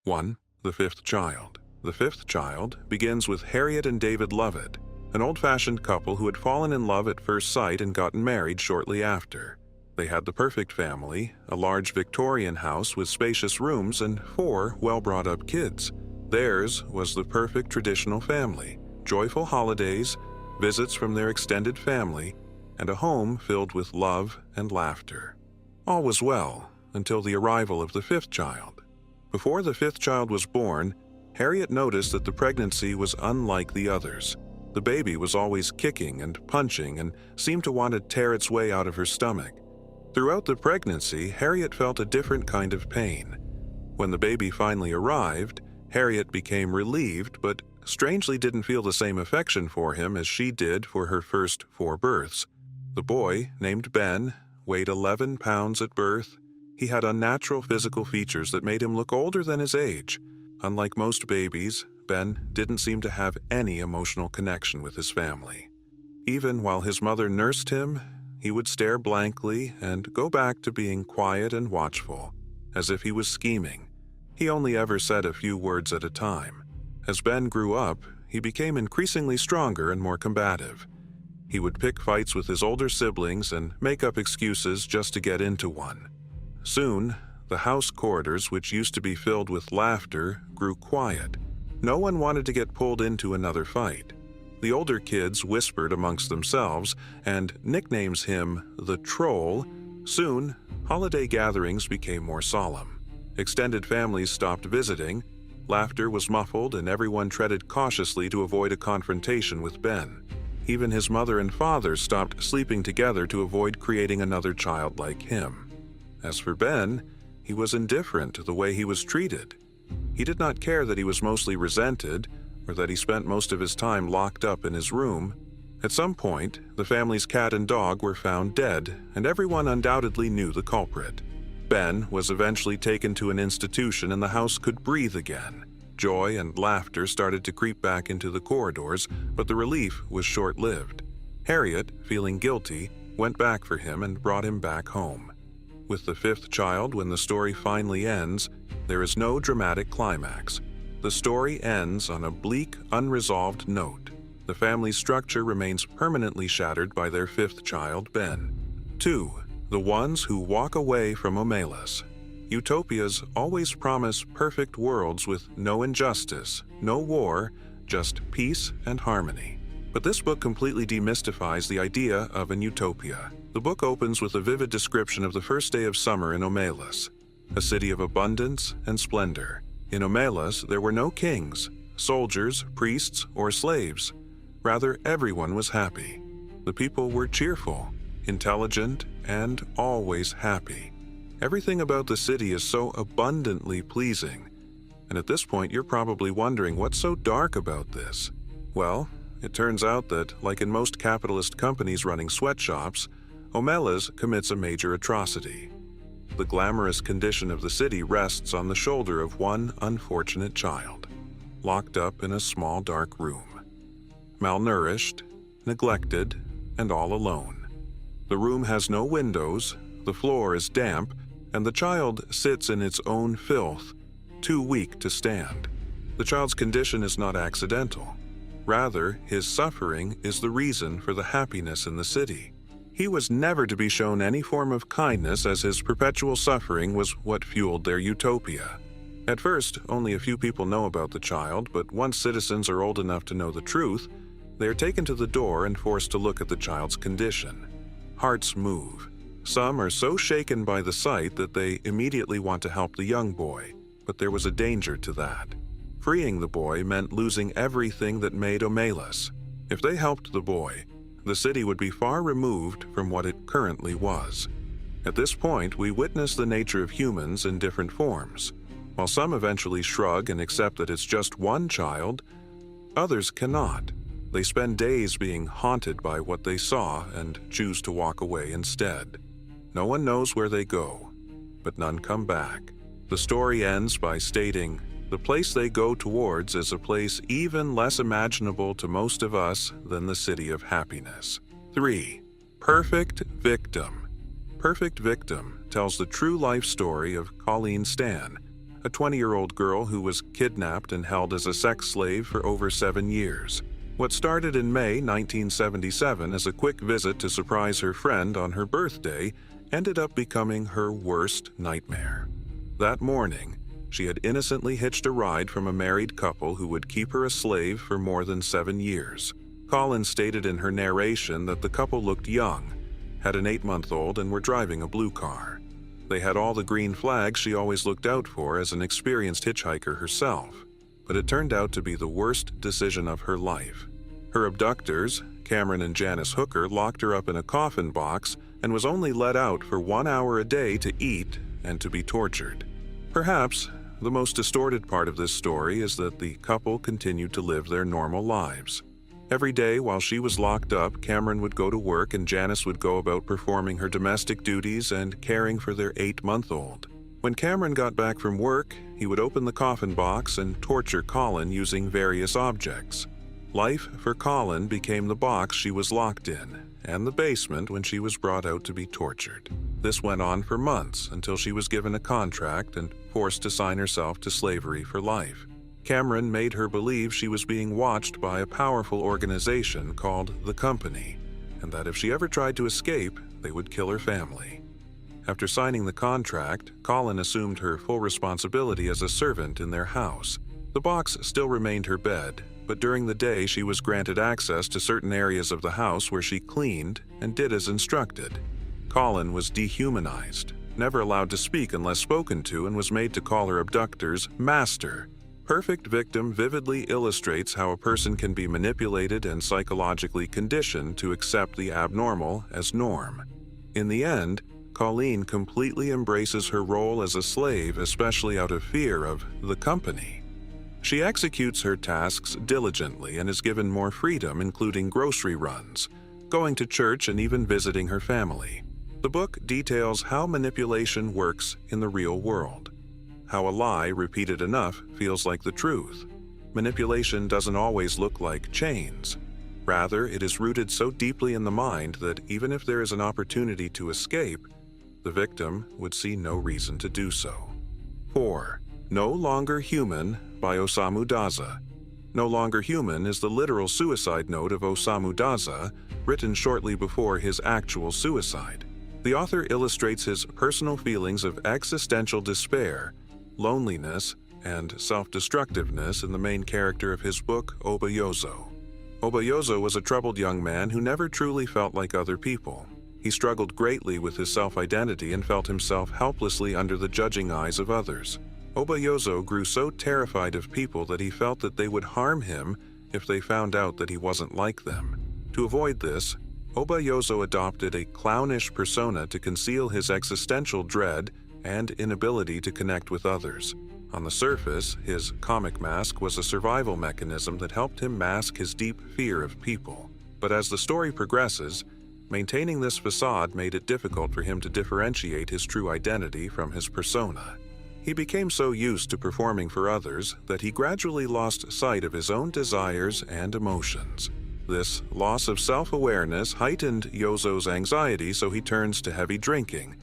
1. The Fifth Child. The Fifth Child begins with Harriet and David Lovett, an old-fashioned couple who had fallen in love at first sight and gotten married shortly after. They had the perfect family, a large Victorian house with spacious rooms and 4 well-brought-up kids. Theirs was the perfect traditional family, joyful holidays, visits from their extended family, and a home filled with love and laughter. All was well until the arrival of the fifth child. Before the fifth child was born, Harriet noticed that the pregnancy was unlike the others. The baby was always kicking and punching and seemed to want to tear its way out of her stomach. Throughout the pregnancy, Harriet felt a different kind of pain. When the baby finally arrived, Harriet became relieved, but strangely didn't feel the same affection for him as she did for her first 4 births. The boy, named Ben, weighed 11 pounds at birth. He had unnatural physical features that made him look older than his age. Unlike most babies, Ben didn't seem to have any emotional connection with his family. Even while his mother nursed him, he would stare blankly and go back to being quiet and watchful, as if he was scheming. He only ever said a few words at a time. As Ben grew up, he became increasingly stronger and more combative. He would pick fights with his older siblings and make up excuses just to get into one. Soon, the house corridors, which used to be filled with laughter, grew quiet. No one wanted to get pulled into another fight. The older kids whispered amongst themselves and nicknamed him the Troll. Soon, holiday gatherings became more solemn. Extended families stopped visiting. Laughter was muffled and everyone treaded cautiously to avoid a confrontation with Ben. Even his mother and father stopped sleeping together to avoid creating another child like him. As for Ben, he was indifferent to the way he was treated. He did not care that he was mostly resented or that he spent most of his time locked up in his room. At some point, the family's cat and dog were found dead, and everyone undoubtedly knew the culprit. Ben was eventually taken to an institution and the house could breathe again. Joy and laughter started to creep back into the corridors, but the relief was short-lived. Harriet, feeling guilty, went back for him and brought him back home. With the fifth child, when the story finally ends, there is no dramatic climax. The story ends on a bleak, unresolved note. The family structure remains permanently shattered by their fifth child, Ben. 2. The ones who walk away from Omelas. Utopias always promise perfect worlds with no injustice, no war, just peace and harmony. But this book completely demystifies the idea of an utopia. The book opens with a vivid description of the first day of summer in Omelas, a city of abundance and splendor. In Omelas, there were no kings, soldiers, priests, or slaves. Rather, everyone was happy. The people were cheerful, intelligent, and always happy. Everything about the city is so abundantly pleasing. And at this point, you're probably wondering what's so dark about this? Well, it turns out that, like in most capitalist companies running sweatshops, Omelas commits a major atrocity. The glamorous condition of the city rests on the shoulder of one unfortunate child, locked up in a small dark room. Malnourished, neglected, and all alone. The room has no windows, the floor is damp, and the child sits in its own filth, too weak to stand. The child's condition is not accidental. Rather, his suffering is the reason for the happiness in the city. He was never to be shown any form of kindness, as his perpetual suffering was what fueled their utopia. At first, only a few people know about the child, but once citizens are old enough to know the truth, they are taken to the door and forced to look at the child's condition. Hearts move. Some are so shaken by the sight that they immediately want to help the young boy, but there was a danger to that. Freeing the boy meant losing everything that made Omelas. If they helped the boy, the city would be far removed from what it currently was. At this point, we witness the nature of humans in different forms. While some eventually shrug and accept that it's just one child, others cannot. They spend days being haunted by what they saw and choose to walk away instead. No one knows where they go, but none come back. The story ends by stating, the place they go towards is a place even less imaginable to most of us than the city of happiness. 3. Perfect Victim. Perfect Victim tells the true life story of Colleen Stan, a 20-year-old girl who was kidnapped and held as a sex slave for over 7 years. What started in May 1977 as a quick visit to surprise her friend on her birthday ended up becoming her worst nightmare. That morning, she had innocently hitched a ride from a married couple who would keep her a slave for more than 7 years. Colin stated in her narration that the couple looked young, had an 8-month-old, and were driving a blue car. They had all the green flags she always looked out for as an experienced hitchhiker herself, but it turned out to be the worst decision of her life. Her abductors, Cameron and Janice Hooker, locked her up in a coffin box and was only let out for 1 hour a day to eat and to be tortured. Perhaps the most distorted part of this story is that the couple continued to live their normal lives. Every day while she was locked up, Cameron would go to work and Janice would go about performing her domestic duties and caring for their 8-month-old. When Cameron got back from work, he would open the coffin box and torture Colin using various objects. Life for Colin became the box she was locked in, and the basement when she was brought out to be tortured. This went on for months until she was given a contract and forced to sign herself to slavery for life. Cameron made her believe she was being watched by a powerful organization called the Company, and that if she ever tried to escape, they would kill her family. After signing the contract, Colin assumed her full responsibility as a servant in their house. The box still remained her bed, but during the day she was granted access to certain areas of the house where she cleaned and did as instructed. Colin was dehumanized, never allowed to speak unless spoken to, and was made to call her abductors master. Perfect Victim vividly illustrates how a person can be manipulated and psychologically conditioned to accept the abnormal as norm. In the end, Colleen completely embraces her role as a slave, especially out of fear of the Company. She executes her tasks diligently and is given more freedom, including grocery runs, going to church, and even visiting her family. The book details how manipulation works in the real world, how a lie repeated enough feels like the truth. Manipulation doesn't always look like chains. Rather, it is rooted so deeply in the mind that even if there is an opportunity to escape, the victim would see no reason to do so. 4. No Longer Human by Osamu Dazai. No Longer Human is the literal suicide note of Osamu Dazai, written shortly before his actual suicide. The author illustrates his personal feelings of existential despair, loneliness, and self-destructiveness in the main character of his book, Obayozo. Obayozo was a troubled young man who never truly felt like other people. He struggled greatly with his self-identity and felt himself helplessly under the judging eyes of others. Obayozo grew so terrified of people that he felt that they would harm him if they found out that he wasn't like them. To avoid this, Obayozo adopted a clownish persona to conceal his existential dread and inability to connect with others. On the surface, his comic mask was a survival mechanism that helped him mask his deep fear of people. But as the story progresses, maintaining this facade made it difficult for him to differentiate his true identity from his persona. He became so used to performing for others that he gradually lost sight of his own desires and emotions. This loss of self-awareness heightened Yozo's anxiety, so he turns to heavy drinking,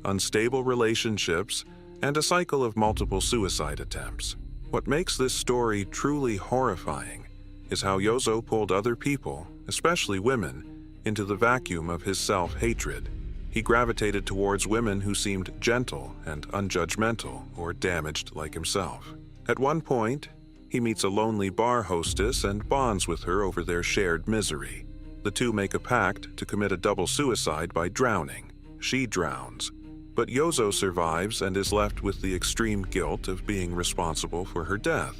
unstable relationships, and a cycle of multiple suicide attempts. What makes this story truly horrifying is how Yozo pulled other people, especially women, into the vacuum of his self-hatred. He gravitated towards women who seemed gentle and unjudgmental or damaged like himself. At one point, he meets a lonely bar hostess and bonds with her over their shared misery. The two make a pact to commit a double suicide by drowning. She drowns, but Yozo survives and is left with the extreme guilt of being responsible for her death.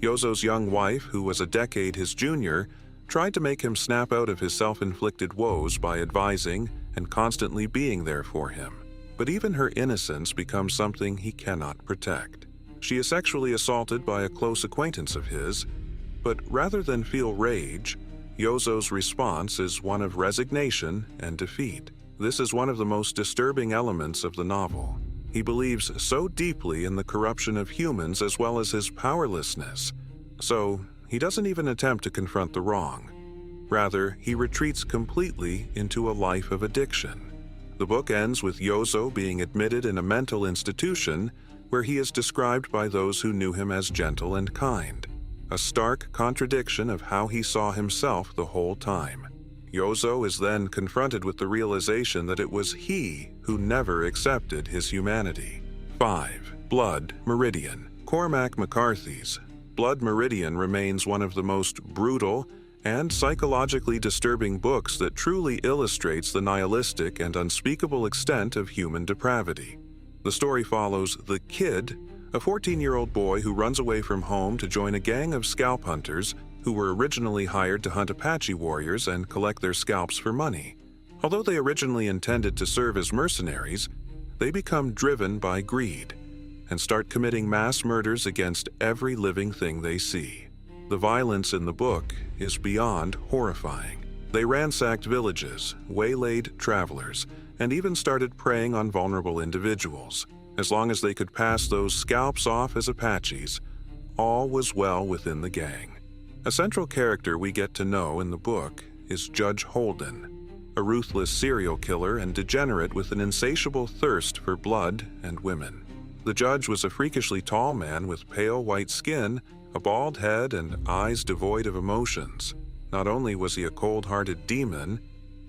Yozo's young wife, who was a decade his junior, tried to make him snap out of his self-inflicted woes by advising and constantly being there for him. But even her innocence becomes something he cannot protect. She is sexually assaulted by a close acquaintance of his, but rather than feel rage, Yozo's response is one of resignation and defeat. This is one of the most disturbing elements of the novel. He believes so deeply in the corruption of humans as well as his powerlessness, so he doesn't even attempt to confront the wrong. Rather, he retreats completely into a life of addiction. The book ends with Yozo being admitted in a mental institution where he is described by those who knew him as gentle and kind, a stark contradiction of how he saw himself the whole time. Yozo is then confronted with the realization that it was he who never accepted his humanity. 5. Blood Meridian. Cormac McCarthy's Blood Meridian remains one of the most brutal and psychologically disturbing books that truly illustrates the nihilistic and unspeakable extent of human depravity. The story follows the Kid, a 14-year-old boy who runs away from home to join a gang of scalp hunters who were originally hired to hunt Apache warriors and collect their scalps for money. Although they originally intended to serve as mercenaries, they become driven by greed and start committing mass murders against every living thing they see. The violence in the book is beyond horrifying. They ransacked villages, waylaid travelers, and even started preying on vulnerable individuals. As long as they could pass those scalps off as Apaches, all was well within the gang. A central character we get to know in the book is Judge Holden, a ruthless serial killer and degenerate with an insatiable thirst for blood and women. The judge was a freakishly tall man with pale white skin, a bald head, and eyes devoid of emotions. Not only was he a cold-hearted demon,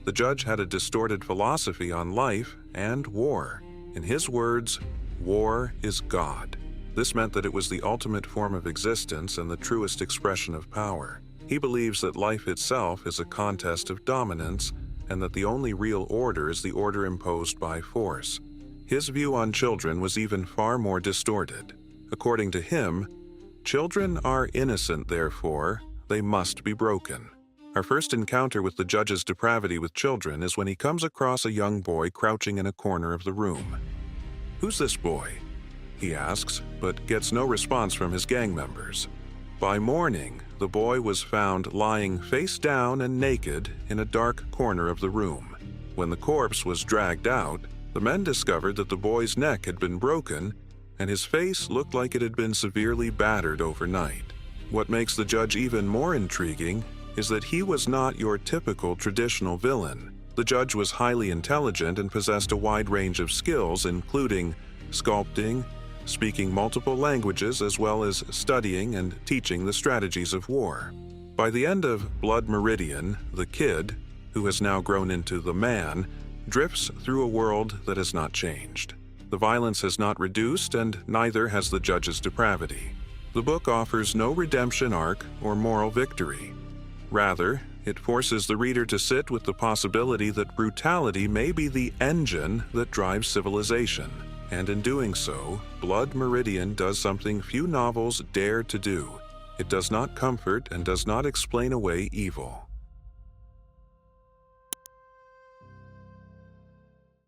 the judge had a distorted philosophy on life and war. In his words, war is God. This meant that it was the ultimate form of existence and the truest expression of power. He believes that life itself is a contest of dominance and that the only real order is the order imposed by force. His view on children was even far more distorted. According to him, children are innocent, therefore, they must be broken. Our first encounter with the judge's depravity with children is when he comes across a young boy crouching in a corner of the room. "Who's this boy?" he asks, but gets no response from his gang members. By morning, the boy was found lying face down and naked in a dark corner of the room. When the corpse was dragged out, the men discovered that the boy's neck had been broken and his face looked like it had been severely battered overnight. What makes the judge even more intriguing is that he was not your typical traditional villain. The judge was highly intelligent and possessed a wide range of skills, including sculpting, speaking multiple languages, as well as studying and teaching the strategies of war. By the end of Blood Meridian, the Kid, who has now grown into the Man, drifts through a world that has not changed. The violence has not reduced, and neither has the judge's depravity. The book offers no redemption arc or moral victory. Rather, it forces the reader to sit with the possibility that brutality may be the engine that drives civilization. And in doing so, Blood Meridian does something few novels dare to do. It does not comfort and does not explain away evil.